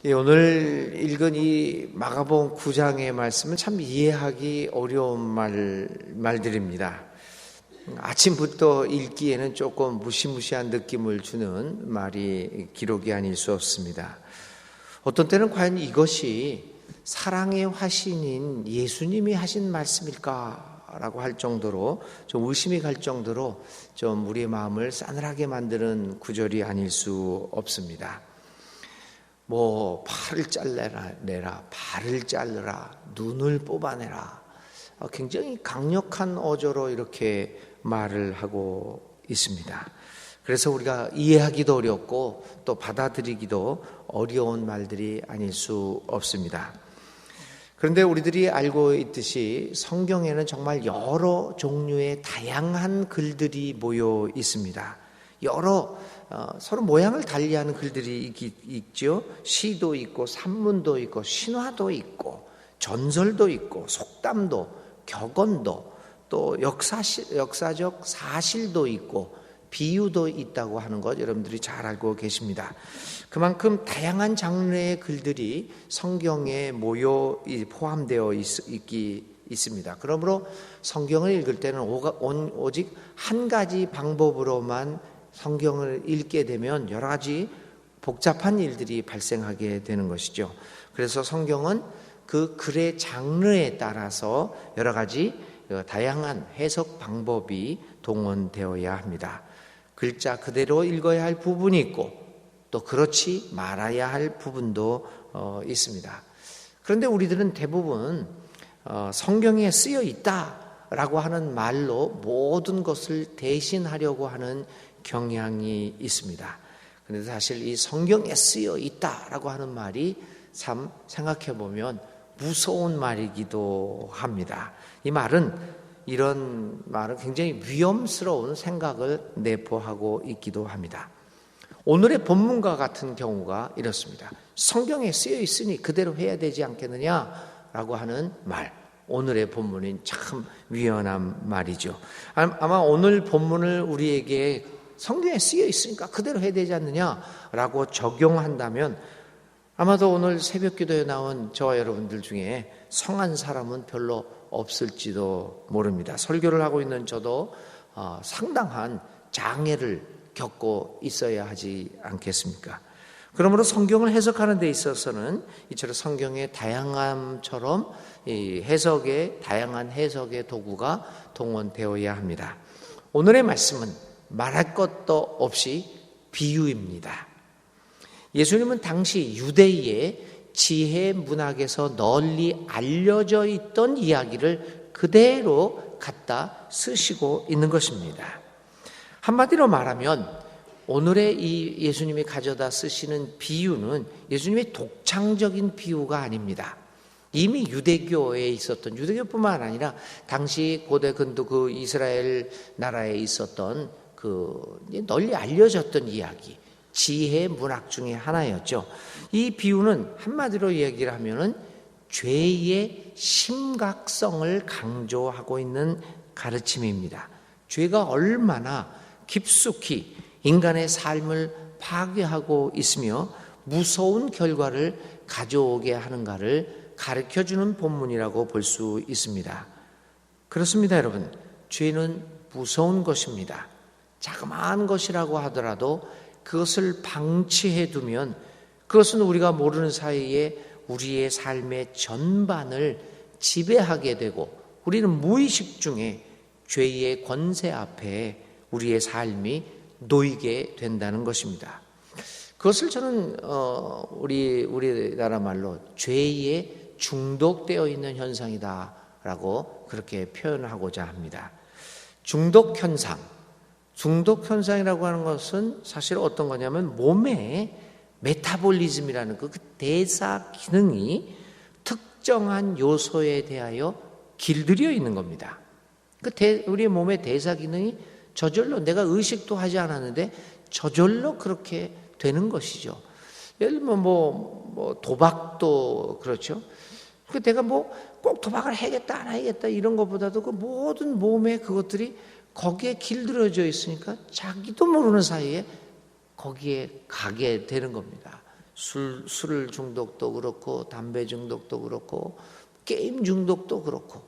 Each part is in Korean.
오늘 읽은 이 마가복음 9장의 말씀은 참 이해하기 어려운 말들입니다. 아침부터 읽기에는 조금 무시무시한 느낌을 주는 말이 기록이 아닐 수 없습니다. 어떤 때는 과연 이것이 사랑의 화신인 예수님이 하신 말씀일까라고 할 정도로 좀 의심이 갈 정도로 좀 우리의 마음을 싸늘하게 만드는 구절이 아닐 수 없습니다. 팔을 잘라내라, 발을 자르라, 눈을 뽑아내라. 굉장히 강력한 어조로 이렇게 말을 하고 있습니다. 그래서 우리가 이해하기도 어렵고 또 받아들이기도 어려운 말들이 아닐 수 없습니다. 그런데 우리들이 알고 있듯이 성경에는 정말 여러 종류의 다양한 글들이 모여 있습니다. 여러 서로 모양을 달리하는 글들이 있죠. 시도 있고 산문도 있고 신화도 있고 전설도 있고 속담도 격언도 또 역사적 사실도 있고 비유도 있다고 하는 것 여러분들이 잘 알고 계십니다. 그만큼 다양한 장르의 글들이 성경에 포함되어 있습니다. 그러므로 성경을 읽을 때는 오직 한 가지 방법으로만 성경을 읽게 되면 여러 가지 복잡한 일들이 발생하게 되는 것이죠. 그래서 성경은 그 글의 장르에 따라서 여러 가지 다양한 해석 방법이 동원되어야 합니다. 글자 그대로 읽어야 할 부분이 있고 또 그렇지 말아야 할 부분도 있습니다. 그런데 우리들은 대부분 성경에 쓰여 있다라고 하는 말로 모든 것을 대신하려고 하는 경향이 있습니다. 그런데 사실 이 성경에 쓰여 있다라고 하는 말이 참 생각해 보면 무서운 말이기도 합니다. 이런 말은 굉장히 위험스러운 생각을 내포하고 있기도 합니다. 오늘의 본문과 같은 경우가 이렇습니다. 성경에 쓰여 있으니 그대로 해야 되지 않겠느냐라고 하는 말. 오늘의 본문은 참 위험한 말이죠. 아마 오늘 본문을 우리에게 성경에 쓰여 있으니까 그대로 해야 되지 않느냐라고 적용한다면 아마도 오늘 새벽기도에 나온 저와 여러분들 중에 성한 사람은 별로 없을지도 모릅니다. 설교를 하고 있는 저도 상당한 장애를 겪고 있어야 하지 않겠습니까? 그러므로 성경을 해석하는 데 있어서는 이처럼 성경의 다양함처럼 다양한 해석의 도구가 동원되어야 합니다. 오늘의 말씀은 말할 것도 없이 비유입니다. 예수님은 당시 유대의 지혜 문학에서 널리 알려져 있던 이야기를 그대로 갖다 쓰시고 있는 것입니다. 한마디로 말하면 오늘의 이 예수님이 가져다 쓰시는 비유는 예수님의 독창적인 비유가 아닙니다. 이미 유대교에 있었던, 유대교뿐만 아니라 당시 고대 근도 그 이스라엘 나라에 있었던 널리 알려졌던 이야기, 지혜 문학 중에 하나였죠. 이 비유는 한마디로 얘기를 하면은 죄의 심각성을 강조하고 있는 가르침입니다. 죄가 얼마나 깊숙이 인간의 삶을 파괴하고 있으며 무서운 결과를 가져오게 하는가를 가르쳐주는 본문이라고 볼 수 있습니다. 그렇습니다, 여러분. 죄는 무서운 것입니다. 자그마한 것이라고 하더라도 그것을 방치해 두면 그것은 우리가 모르는 사이에 우리의 삶의 전반을 지배하게 되고 우리는 무의식 중에 죄의 권세 앞에 우리의 삶이 놓이게 된다는 것입니다. 그것을 저는 우리나라 말로 죄에 중독되어 있는 현상이다라고 그렇게 표현하고자 합니다. 중독 현상이라고 하는 것은 사실 어떤 거냐면 몸의 메타볼리즘이라는 그 대사 기능이 특정한 요소에 대하여 길들여 있는 겁니다. 우리의 몸의 대사 기능이 저절로 내가 의식도 하지 않았는데 저절로 그렇게 되는 것이죠. 예를 들면 도박도 그렇죠. 내가 꼭 도박을 해야겠다 안 해야겠다 이런 것보다도 그 모든 몸의 그것들이 거기에 길들여져 있으니까 자기도 모르는 사이에 거기에 가게 되는 겁니다. 술 중독도 그렇고 담배 중독도 그렇고 게임 중독도 그렇고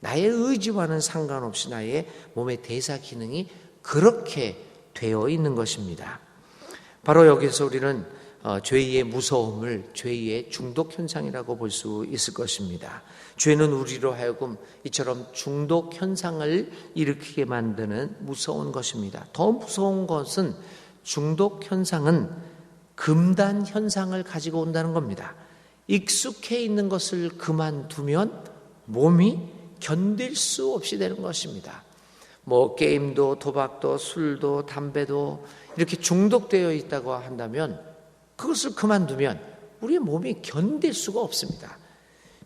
나의 의지와는 상관없이 나의 몸의 대사 기능이 그렇게 되어 있는 것입니다. 바로 여기서 우리는 죄의 무서움을 죄의 중독 현상이라고 볼 수 있을 것입니다. 죄는 우리로 하여금 이처럼 중독 현상을 일으키게 만드는 무서운 것입니다. 더 무서운 것은 중독 현상은 금단 현상을 가지고 온다는 겁니다. 익숙해 있는 것을 그만두면 몸이 견딜 수 없이 되는 것입니다. 게임도 도박도 술도 담배도 이렇게 중독되어 있다고 한다면 그것을 그만두면 우리의 몸이 견딜 수가 없습니다.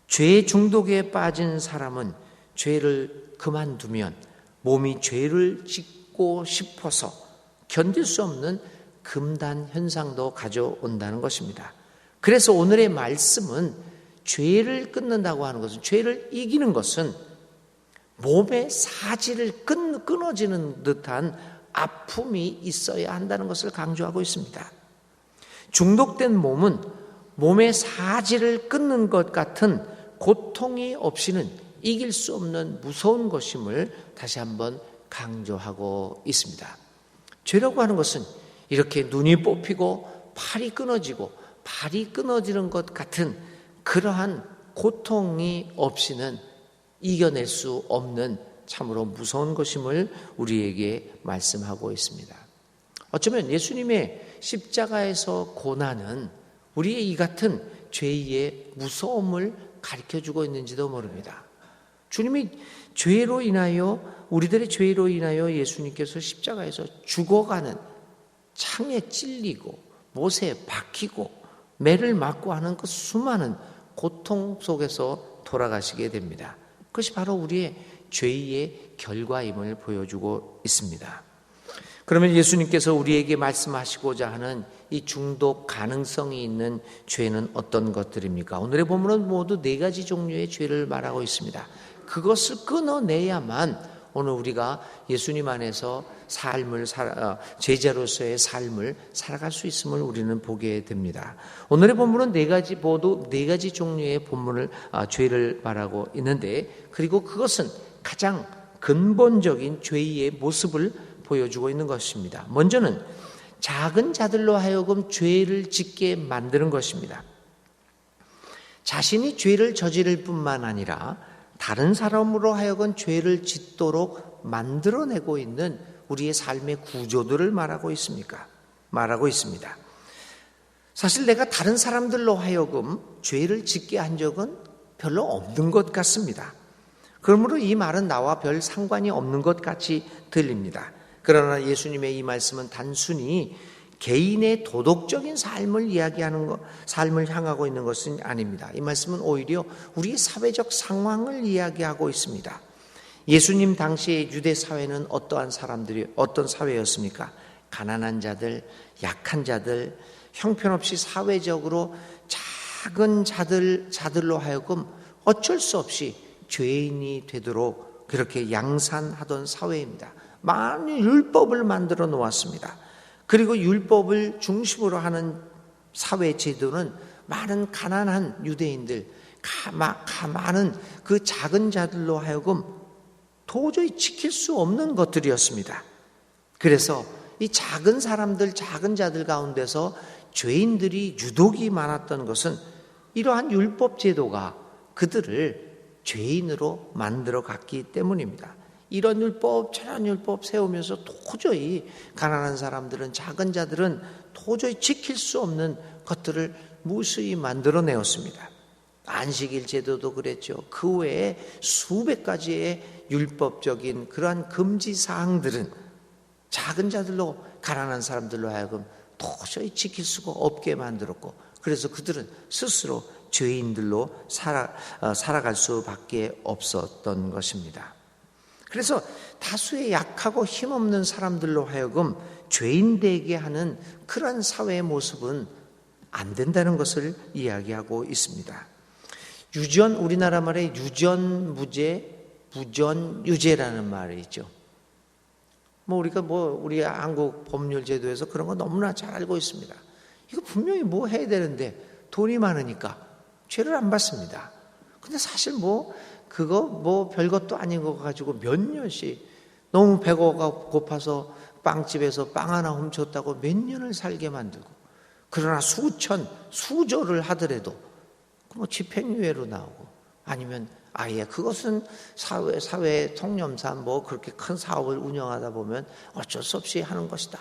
죄 중독에 빠진 사람은 죄를 그만두면 몸이 죄를 짓고 싶어서 견딜 수 없는 금단 현상도 가져온다는 것입니다. 그래서 오늘의 말씀은 죄를 끊는다고 하는 것은, 죄를 이기는 것은 몸의 사지를 끊어지는 듯한 아픔이 있어야 한다는 것을 강조하고 있습니다. 중독된 몸은 몸의 사지를 끊는 것 같은 고통이 없이는 이길 수 없는 무서운 것임을 다시 한번 강조하고 있습니다. 죄라고 하는 것은 이렇게 눈이 뽑히고 팔이 끊어지고 발이 끊어지는 것 같은 그러한 고통이 없이는 이겨낼 수 없는 참으로 무서운 것임을 우리에게 말씀하고 있습니다. 어쩌면 예수님의 십자가에서 고난은 우리의 이 같은 죄의 무서움을 가르쳐주고 있는지도 모릅니다. 주님이 죄로 인하여, 우리들의 죄로 인하여 예수님께서 십자가에서 죽어가는, 창에 찔리고 못에 박히고 매를 맞고 하는 그 수많은 고통 속에서 돌아가시게 됩니다. 그것이 바로 우리의 죄의 결과임을 보여주고 있습니다. 그러면 예수님께서 우리에게 말씀하시고자 하는 이 중독 가능성이 있는 죄는 어떤 것들입니까? 오늘의 본문은 모두 4가지 종류의 죄를 말하고 있습니다. 그것을 끊어내야만 오늘 우리가 예수님 안에서 제자로서의 삶을 살아갈 수 있음을 우리는 보게 됩니다. 오늘의 본문은 모두 4가지 종류의 죄를 말하고 있는데, 그리고 그것은 가장 근본적인 죄의 모습을 보여주고 있는 것입니다. 먼저는 작은 자들로 하여금 죄를 짓게 만드는 것입니다. 자신이 죄를 저지를 뿐만 아니라 다른 사람으로 하여금 죄를 짓도록 만들어내고 있는 우리의 삶의 구조들을 말하고 있습니다. 사실 내가 다른 사람들로 하여금 죄를 짓게 한 적은 별로 없는 것 같습니다. 그러므로 이 말은 나와 별 상관이 없는 것 같이 들립니다. 그러나 예수님의 이 말씀은 단순히 개인의 도덕적인 삶을 삶을 향하고 있는 것은 아닙니다. 이 말씀은 오히려 우리의 사회적 상황을 이야기하고 있습니다. 예수님 당시의 유대 사회는 어떤 사회였습니까? 가난한 자들, 약한 자들, 형편없이 사회적으로 작은 자들로 하여금 어쩔 수 없이 죄인이 되도록 그렇게 양산하던 사회입니다. 많은 율법을 만들어 놓았습니다. 그리고 율법을 중심으로 하는 사회 제도는 많은 가난한 유대인들, 많은 그 작은 자들로 하여금 도저히 지킬 수 없는 것들이었습니다. 그래서 이 작은 자들 가운데서 죄인들이 유독이 많았던 것은 이러한 율법 제도가 그들을 죄인으로 만들어 갔기 때문입니다. 이런 율법 저런 율법 세우면서 도저히 가난한 사람들은, 작은 자들은 도저히 지킬 수 없는 것들을 무수히 만들어내었습니다. 안식일 제도도 그랬죠. 그 외에 수백 가지의 율법적인 그러한 금지 사항들은 작은 자들로, 가난한 사람들로 하여금 도저히 지킬 수가 없게 만들었고, 그래서 그들은 스스로 죄인들로 살아갈 수밖에 없었던 것입니다. 그래서 다수의 약하고 힘없는 사람들로 하여금 죄인 되게 하는 그런 사회의 모습은 안 된다는 것을 이야기하고 있습니다. 우리나라 말에 유전무죄, 무전유죄라는 말이 있죠. 우리 한국 법률 제도에서 그런 거 너무나 잘 알고 있습니다. 이거 분명히 뭐 해야 되는데 돈이 많으니까 죄를 안 받습니다. 근데 사실 그거 별것도 아닌 거 가지고 몇 년씩 너무 배고가 고파서 빵집에서 빵 하나 훔쳤다고 몇 년을 살게 만들고, 그러나 수조를 하더라도 집행유예로 나오고, 아니면 아예 그것은 사회 통념상 그렇게 큰 사업을 운영하다 보면 어쩔 수 없이 하는 것이다.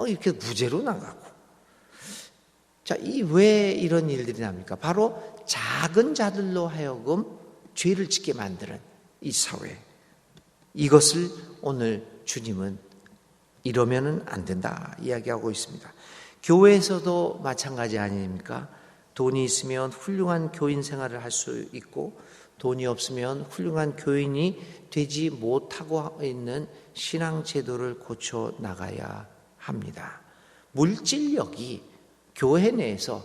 이렇게 무죄로 나가고. 자, 왜 이런 일들이 납니까? 바로 작은 자들로 하여금 죄를 짓게 만드는 이 사회. 이것을 오늘 주님은 이러면은 안 된다 이야기하고 있습니다. 교회에서도 마찬가지 아닙니까? 돈이 있으면 훌륭한 교인 생활을 할 수 있고, 돈이 없으면 훌륭한 교인이 되지 못하고 있는 신앙 제도를 고쳐 나가야 합니다. 물질력이 교회 내에서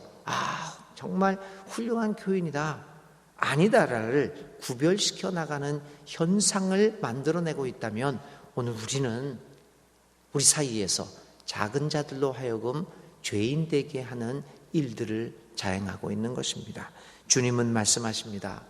정말 훌륭한 교인이다, 아니다를 구별시켜 나가는 현상을 만들어내고 있다면, 오늘 우리는 우리 사이에서 작은 자들로 하여금 죄인 되게 하는 일들을 자행하고 있는 것입니다. 주님은 말씀하십니다.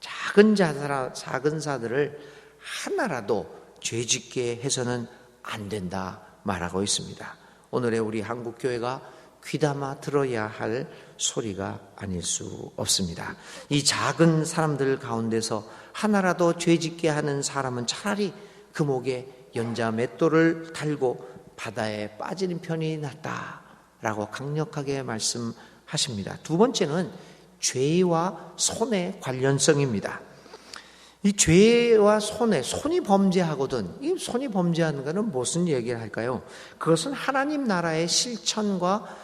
작은 자들을 하나라도 죄짓게 해서는 안 된다 말하고 있습니다. 오늘의 우리 한국교회가 귀담아 들어야 할 소리가 아닐 수 없습니다. 이 작은 사람들 가운데서 하나라도 죄짓게 하는 사람은 차라리 그 목에 연자 맷돌을 달고 바다에 빠지는 편이 낫다라고 강력하게 말씀하십니다. 두 번째는 죄와 손의 관련성입니다. 이 죄와 손이 범죄하거든. 이 손이 범죄하는 것은 무슨 얘기를 할까요? 그것은 하나님 나라의 실천과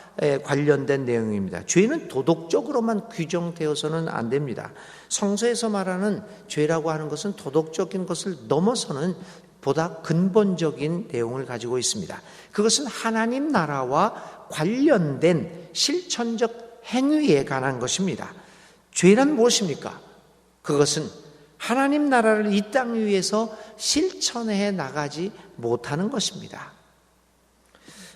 관련된 내용입니다. 죄는 도덕적으로만 규정되어서는 안 됩니다. 성서에서 말하는 죄라고 하는 것은 도덕적인 것을 넘어서는 보다 근본적인 내용을 가지고 있습니다. 그것은 하나님 나라와 관련된 실천적 행위에 관한 것입니다. 죄란 무엇입니까? 그것은 하나님 나라를 이 땅 위에서 실천해 나가지 못하는 것입니다.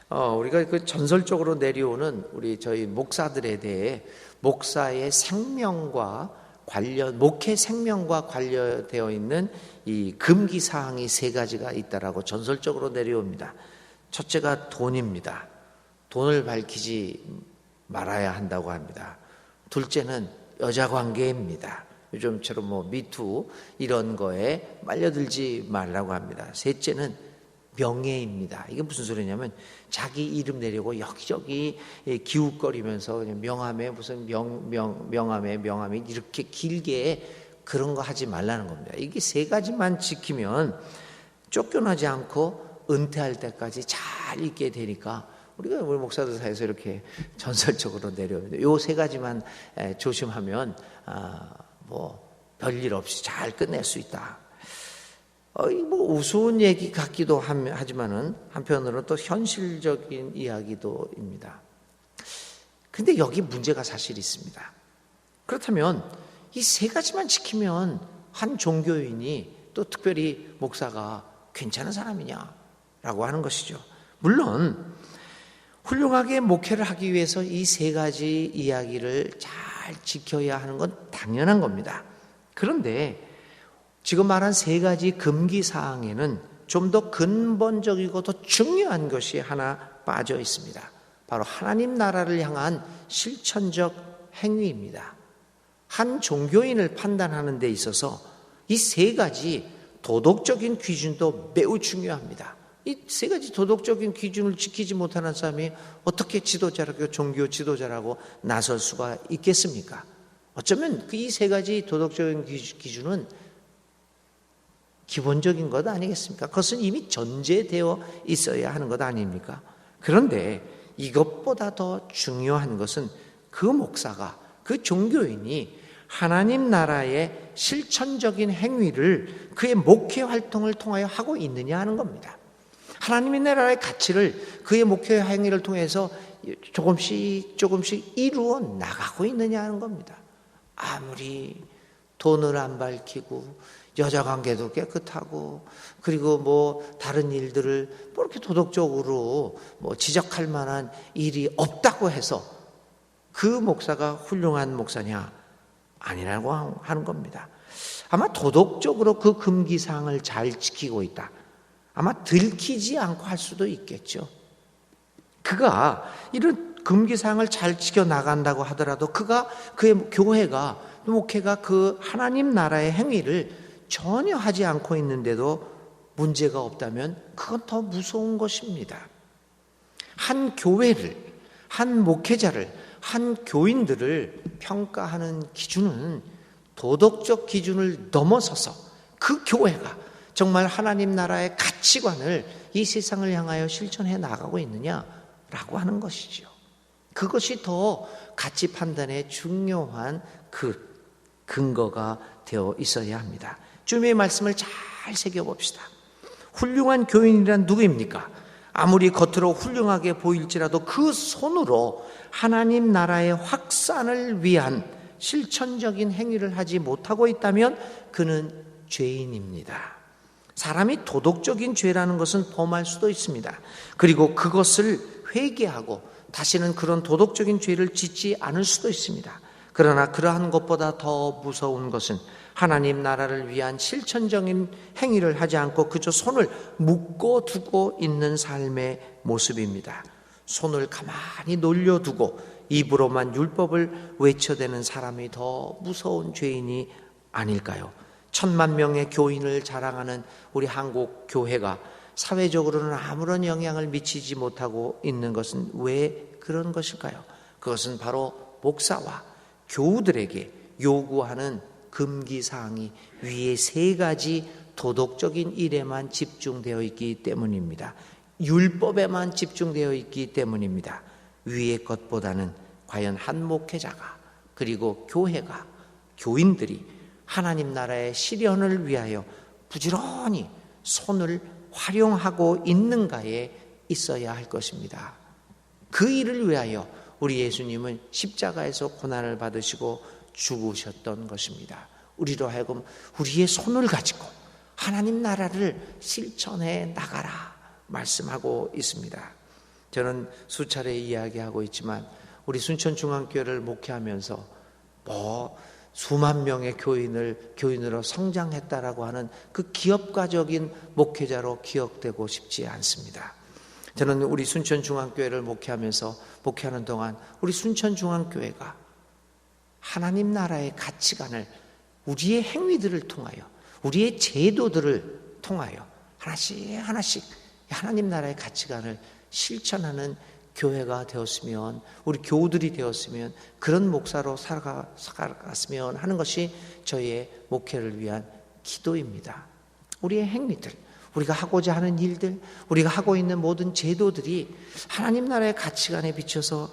우리가 전설적으로 내려오는 저희 목사들에 대해 목사의 생명과 목회 생명과 관련되어 있는 이 금기 사항이 3가지가 있다라고 전설적으로 내려옵니다. 첫째가 돈입니다. 돈을 밝히지 말아야 한다고 합니다. 둘째는 여자 관계입니다. 요즘처럼 미투 이런 거에 말려들지 말라고 합니다. 셋째는 명예입니다. 이게 무슨 소리냐면 자기 이름 내려고 여기저기 기웃거리면서 명함에 무슨 명함에 이렇게 길게 그런 거 하지 말라는 겁니다. 이게 3가지만 지키면 쫓겨나지 않고 은퇴할 때까지 잘 있게 되니까 우리 목사들 사이에서 이렇게 전설적으로 내려옵니다. 요 3가지만 조심하면 별일 없이 잘 끝낼 수 있다. 우스운 얘기 같기도 하지만은 한편으로는 또 현실적인 이야기도입니다. 근데 여기 문제가 사실 있습니다. 그렇다면 이 3가지만 지키면 한 종교인이, 또 특별히 목사가 괜찮은 사람이냐라고 하는 것이죠. 물론 훌륭하게 목회를 하기 위해서 이 3가지 이야기를 잘 지켜야 하는 건 당연한 겁니다. 그런데 지금 말한 3가지 금기 사항에는 좀 더 근본적이고 더 중요한 것이 하나 빠져 있습니다. 바로 하나님 나라를 향한 실천적 행위입니다. 한 종교인을 판단하는 데 있어서 이 3가지 도덕적인 기준도 매우 중요합니다. 이 3가지 도덕적인 기준을 지키지 못하는 사람이 어떻게 지도자라고, 종교 지도자라고 나설 수가 있겠습니까? 어쩌면 이 3가지 도덕적인 기준은 기본적인 것 아니겠습니까? 그것은 이미 전제되어 있어야 하는 것 아닙니까? 그런데 이것보다 더 중요한 것은 그 목사가, 그 종교인이 하나님 나라의 실천적인 행위를 그의 목회 활동을 통하여 하고 있느냐 하는 겁니다. 하나님의 나라의 가치를 그의 목회 행위를 통해서 조금씩 이루어 나가고 있느냐 하는 겁니다. 아무리 돈을 안 밝히고 여자 관계도 깨끗하고, 그리고 뭐 다른 일들을 뭐 이렇게 도덕적으로 뭐 지적할 만한 일이 없다고 해서 그 목사가 훌륭한 목사냐? 아니라고 하는 겁니다. 아마 도덕적으로 그 금기사항을 잘 지키고 있다. 아마 들키지 않고 할 수도 있겠죠. 그가 이런 금기사항을 잘 지켜나간다고 하더라도 그의 교회가, 목회가 그 하나님 나라의 행위를 전혀 하지 않고 있는데도 문제가 없다면 그건 더 무서운 것입니다. 한 교회를, 한 목회자를, 한 교인들을 평가하는 기준은 도덕적 기준을 넘어서서 그 교회가 정말 하나님 나라의 가치관을 이 세상을 향하여 실천해 나가고 있느냐라고 하는 것이죠. 그것이 더 가치 판단에 중요한 그 근거가 되어 있어야 합니다. 주님의 말씀을 잘 새겨봅시다. 훌륭한 교인이란 누구입니까? 아무리 겉으로 훌륭하게 보일지라도 그 손으로 하나님 나라의 확산을 위한 실천적인 행위를 하지 못하고 있다면 그는 죄인입니다. 사람이 도덕적인 죄라는 것은 범할 수도 있습니다. 그리고 그것을 회개하고 다시는 그런 도덕적인 죄를 짓지 않을 수도 있습니다. 그러나 그러한 것보다 더 무서운 것은 하나님 나라를 위한 실천적인 행위를 하지 않고 그저 손을 묶어두고 있는 삶의 모습입니다. 손을 가만히 놀려두고 입으로만 율법을 외쳐대는 사람이 더 무서운 죄인이 아닐까요? 1,000만 명의 교인을 자랑하는 우리 한국 교회가 사회적으로는 아무런 영향을 미치지 못하고 있는 것은 왜 그런 것일까요? 그것은 바로 목사와 교우들에게 요구하는 금기사항이 위에 3가지 도덕적인 일에만 집중되어 있기 때문입니다. 율법에만 집중되어 있기 때문입니다. 위의 것보다는 과연 한 목회자가, 그리고 교회가, 교인들이 하나님 나라의 실현을 위하여 부지런히 손을 활용하고 있는가에 있어야 할 것입니다. 그 일을 위하여 우리 예수님은 십자가에서 고난을 받으시고 죽으셨던 것입니다. 우리로 하여금 우리의 손을 가지고 하나님 나라를 실천해 나가라 말씀하고 있습니다. 저는 수차례 이야기하고 있지만 우리 순천중앙교회를 목회하면서 수만 명의 교인으로 성장했다라고 하는 그 기업가적인 목회자로 기억되고 싶지 않습니다. 저는 우리 순천중앙교회를 목회하는 동안 우리 순천중앙교회가 하나님 나라의 가치관을 우리의 행위들을 통하여, 우리의 제도들을 통하여 하나씩 하나님 나라의 가치관을 실천하는 교회가 되었으면, 우리 교우들이 되었으면, 그런 목사로 살아갔으면 하는 것이 저희의 목회를 위한 기도입니다. 우리의 행위들, 우리가 하고자 하는 일들, 우리가 하고 있는 모든 제도들이 하나님 나라의 가치관에 비춰서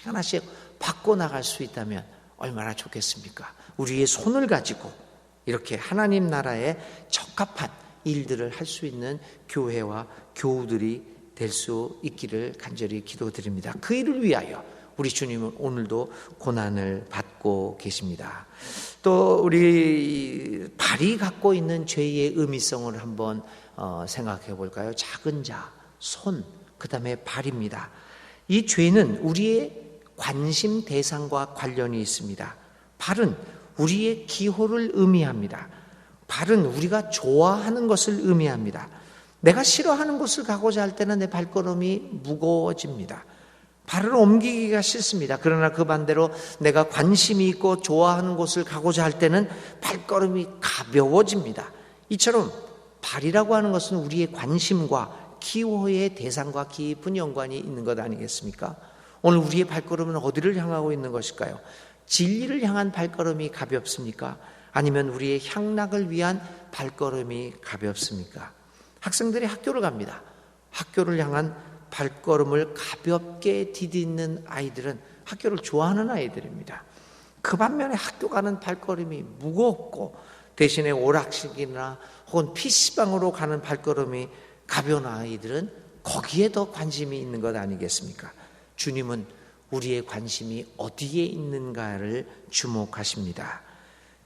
하나씩 바꿔나갈 수 있다면 얼마나 좋겠습니까? 우리의 손을 가지고 이렇게 하나님 나라에 적합한 일들을 할 수 있는 교회와 교우들이 될 수 있기를 간절히 기도드립니다. 그 일을 위하여 우리 주님은 오늘도 고난을 받고 계십니다. 또 우리 발이 갖고 있는 죄의 의미성을 한번 생각해 볼까요? 작은 자, 손, 그 다음에 발입니다. 이 죄는 우리의 관심 대상과 관련이 있습니다. 발은 우리의 기호를 의미합니다. 발은 우리가 좋아하는 것을 의미합니다. 내가 싫어하는 곳을 가고자 할 때는 내 발걸음이 무거워집니다. 발을 옮기기가 싫습니다. 그러나 그 반대로 내가 관심이 있고 좋아하는 곳을 가고자 할 때는 발걸음이 가벼워집니다. 이처럼 발이라고 하는 것은 우리의 관심과 기호의 대상과 깊은 연관이 있는 것 아니겠습니까? 오늘 우리의 발걸음은 어디를 향하고 있는 것일까요? 진리를 향한 발걸음이 가볍습니까? 아니면 우리의 향락을 위한 발걸음이 가볍습니까? 학생들이 학교를 갑니다. 학교를 향한 발걸음을 가볍게 디딛는 아이들은 학교를 좋아하는 아이들입니다. 그 반면에 학교 가는 발걸음이 무겁고 대신에 오락실이나 혹은 PC방으로 가는 발걸음이 가벼운 아이들은 거기에 더 관심이 있는 것 아니겠습니까? 주님은 우리의 관심이 어디에 있는가를 주목하십니다.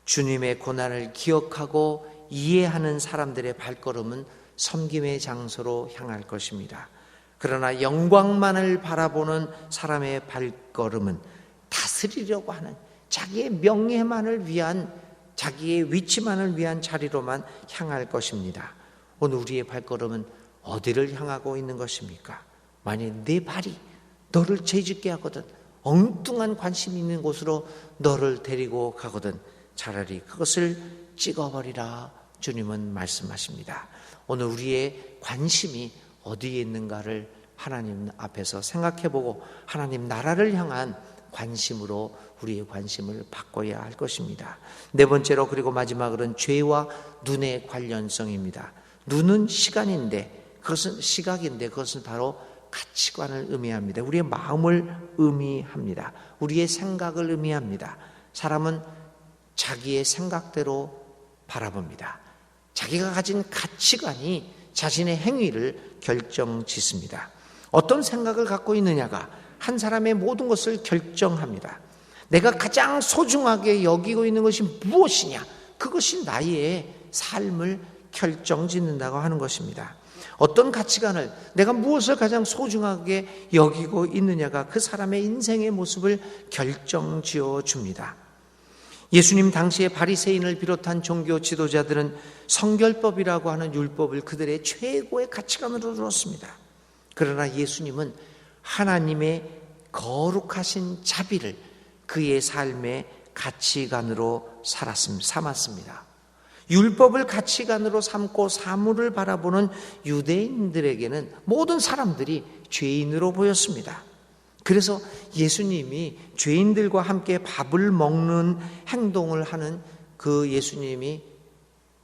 주님의 고난을 기억하고 이해하는 사람들의 발걸음은 섬김의 장소로 향할 것입니다. 그러나 영광만을 바라보는 사람의 발걸음은 다스리려고 하는 자기의 명예만을 위한, 자기의 위치만을 위한 자리로만 향할 것입니다. 오늘 우리의 발걸음은 어디를 향하고 있는 것입니까? 만약 내 발이 너를 죄짓게 하거든, 엉뚱한 관심 있는 곳으로 너를 데리고 가거든, 차라리 그것을 찍어버리라 주님은 말씀하십니다. 오늘 우리의 관심이 어디에 있는가를 하나님 앞에서 생각해보고 하나님 나라를 향한 관심으로 우리의 관심을 바꿔야 할 것입니다. 네 번째로, 그리고 마지막으로는 죄와 눈의 관련성입니다. 눈은 시간인데, 그것은 시각인데, 그것은 바로 가치관을 의미합니다. 우리의 마음을 의미합니다. 우리의 생각을 의미합니다. 사람은 자기의 생각대로 바라봅니다. 자기가 가진 가치관이 자신의 행위를 결정짓습니다. 어떤 생각을 갖고 있느냐가 한 사람의 모든 것을 결정합니다. 내가 가장 소중하게 여기고 있는 것이 무엇이냐, 그것이 나의 삶을 결정짓는다고 하는 것입니다. 어떤 가치관을, 내가 무엇을 가장 소중하게 여기고 있느냐가 그 사람의 인생의 모습을 결정지어 줍니다. 예수님 당시에 바리새인을 비롯한 종교 지도자들은 성결법이라고 하는 율법을 그들의 최고의 가치관으로 들었습니다. 그러나 예수님은 하나님의 거룩하신 자비를 그의 삶의 가치관으로 삼았습니다. 율법을 가치관으로 삼고 사물을 바라보는 유대인들에게는 모든 사람들이 죄인으로 보였습니다. 그래서 예수님이 죄인들과 함께 밥을 먹는 행동을 하는 그 예수님이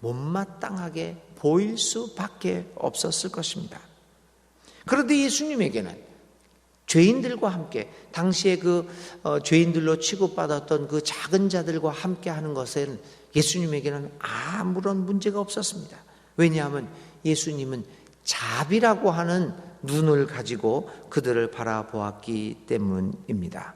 못마땅하게 보일 수밖에 없었을 것입니다. 그런데 예수님에게는 죄인들과 함께, 당시에 죄인들로 취급받았던 그 작은 자들과 함께 하는 것은 예수님에게는 아무런 문제가 없었습니다. 왜냐하면 예수님은 자비라고 하는 눈을 가지고 그들을 바라보았기 때문입니다.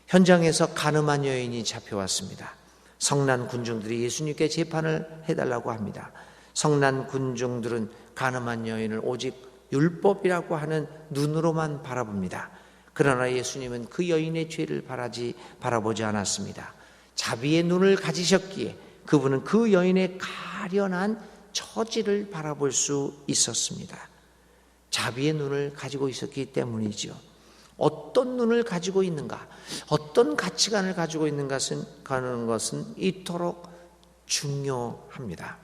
현장에서 가늠한 여인이 잡혀왔습니다. 성난 군중들이 예수님께 재판을 해달라고 합니다. 성난 군중들은 가늠한 여인을 오직 율법이라고 하는 눈으로만 바라봅니다. 그러나 예수님은 그 여인의 죄를 바라보지 않았습니다. 자비의 눈을 가지셨기에 그분은 그 여인의 가련한 처지를 바라볼 수 있었습니다. 자비의 눈을 가지고 있었기 때문이죠. 어떤 눈을 가지고 있는가, 어떤 가치관을 가지고 있는 것은 이토록 중요합니다.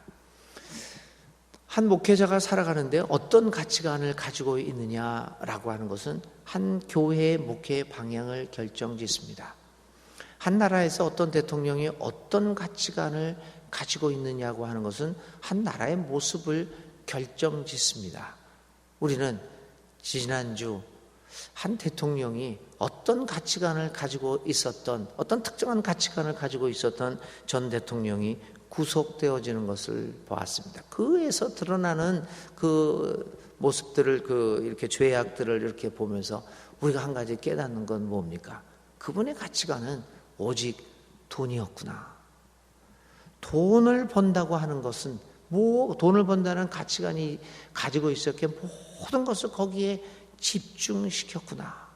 한 목회자가 살아가는데 어떤 가치관을 가지고 있느냐라고 하는 것은 한 교회의 목회 방향을 결정짓습니다. 한 나라에서 어떤 대통령이 어떤 가치관을 가지고 있느냐고 하는 것은 한 나라의 모습을 결정짓습니다. 우리는 지난주 한 대통령이 어떤 가치관을 가지고 있었던, 어떤 특정한 가치관을 가지고 있었던 전 대통령이 구속되어지는 것을 보았습니다. 그에서 드러나는 그 모습들을, 이렇게 죄악들을 이렇게 보면서 우리가 한 가지 깨닫는 건 뭡니까? 그분의 가치관은 오직 돈이었구나. 돈을 번다고 하는 것은, 돈을 번다는 가치관이 가지고 있었기에 모든 것을 거기에 집중시켰구나.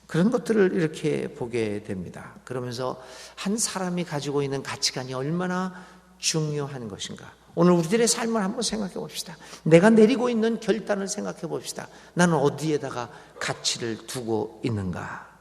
그런 것들을 이렇게 보게 됩니다. 그러면서 한 사람이 가지고 있는 가치관이 얼마나 중요한 것인가. 오늘 우리들의 삶을 한번 생각해 봅시다. 내가 내리고 있는 결단을 생각해 봅시다. 나는 어디에다가 가치를 두고 있는가.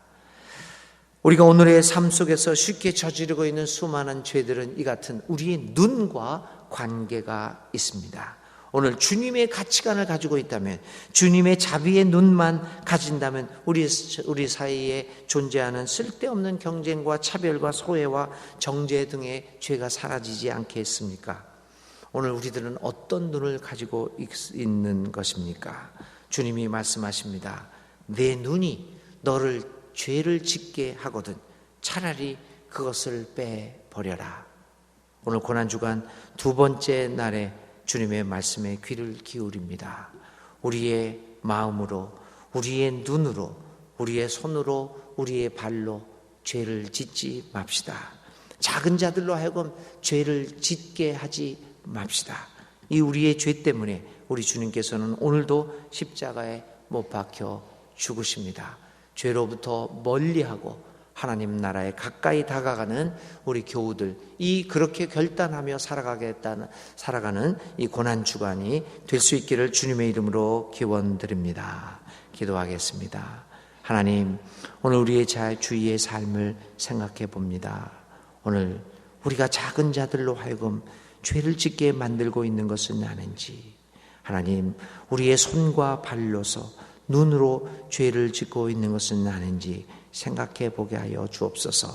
우리가 오늘의 삶 속에서 쉽게 저지르고 있는 수많은 죄들은 이 같은 우리의 눈과 관계가 있습니다. 오늘 주님의 가치관을 가지고 있다면, 주님의 자비의 눈만 가진다면 우리 사이에 존재하는 쓸데없는 경쟁과 차별과 소외와 정죄 등의 죄가 사라지지 않겠습니까? 오늘 우리들은 어떤 눈을 가지고 있는 것입니까? 주님이 말씀하십니다. 내 눈이 너를 죄를 짓게 하거든 차라리 그것을 빼버려라. 오늘 고난주간 두 번째 날에 주님의 말씀에 귀를 기울입니다. 우리의 마음으로, 우리의 눈으로, 우리의 손으로, 우리의 발로 죄를 짓지 맙시다. 작은 자들로 하여금 죄를 짓게 하지 맙시다. 이 우리의 죄 때문에 우리 주님께서는 오늘도 십자가에 못 박혀 죽으십니다. 죄로부터 멀리하고 하나님 나라에 가까이 다가가는 우리 교우들, 이 그렇게 결단하며 살아가는 이 고난 주간이 될 수 있기를 주님의 이름으로 기원드립니다. 기도하겠습니다. 하나님, 오늘 우리의 주위의 삶을 생각해 봅니다. 오늘 우리가 작은 자들로 하여금 죄를 짓게 만들고 있는 것은 아닌지, 하나님, 우리의 손과 발로서 눈으로 죄를 짓고 있는 것은 아닌지 생각해 보게 하여 주옵소서.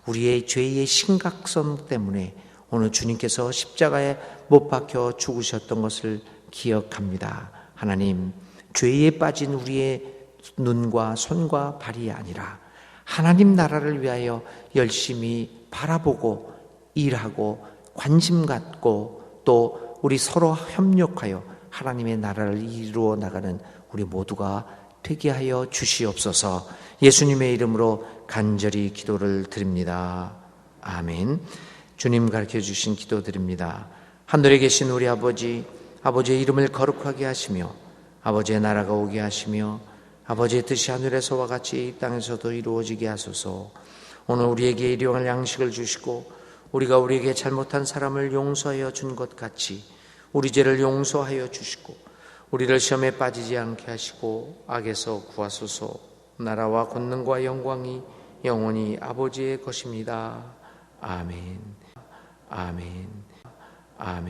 우리의 죄의 심각성 때문에 오늘 주님께서 십자가에 못 박혀 죽으셨던 것을 기억합니다. 하나님, 죄에 빠진 우리의 눈과 손과 발이 아니라 하나님 나라를 위하여 열심히 바라보고 일하고 관심 갖고 또 우리 서로 협력하여 하나님의 나라를 이루어 나가는 우리 모두가 되게 하여 주시옵소서. 예수님의 이름으로 간절히 기도를 드립니다. 아멘. 주님 가르쳐 주신 기도 드립니다. 하늘에 계신 우리 아버지, 아버지의 이름을 거룩하게 하시며 아버지의 나라가 오게 하시며 아버지의 뜻이 하늘에서와 같이 이 땅에서도 이루어지게 하소서. 오늘 우리에게 일용할 양식을 주시고 우리가 우리에게 잘못한 사람을 용서하여 준 것 같이 우리 죄를 용서하여 주시고 우리를 시험에 빠지지 않게 하시고 악에서 구하소서. 나라와 권능과 영광이 영원히 아버지의 것입니다. 아멘. 아멘. 아멘.